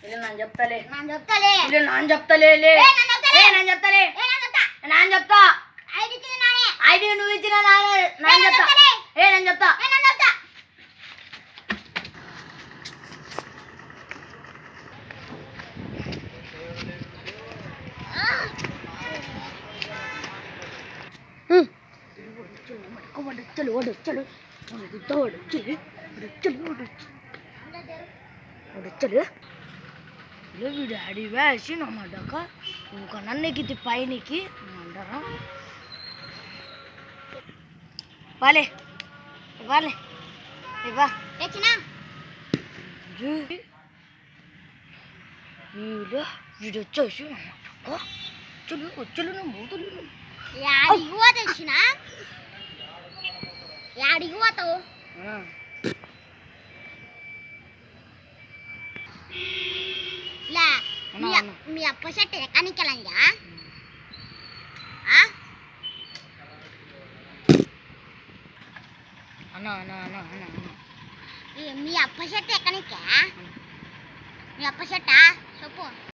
ನಾನು చెప్తాలే ನಾನು చెప్తాలే ನಾನು చెప్తాలే ನಾನು చెప్తా ఐడి నువ్వు ఇచ్చిన నేను చెప్తా నేను చెప్తా వీడు అడి వేసి నమ్మడాక ఇంకో నన్నెక్కితే పైనకి అంటారా వాలే వాలే ఇవ్వా వీడు వీడు వచ్చేసి వచ్చలు వచ్చలు మూతులు యాడికి పోతావు మీ అప్ప షర్ట్ ఎక్కనికెళ్ళంగా మీ అప్ప షర్ట్ ఎక్కనికే మీ అప్ప షర్టా చెప్పు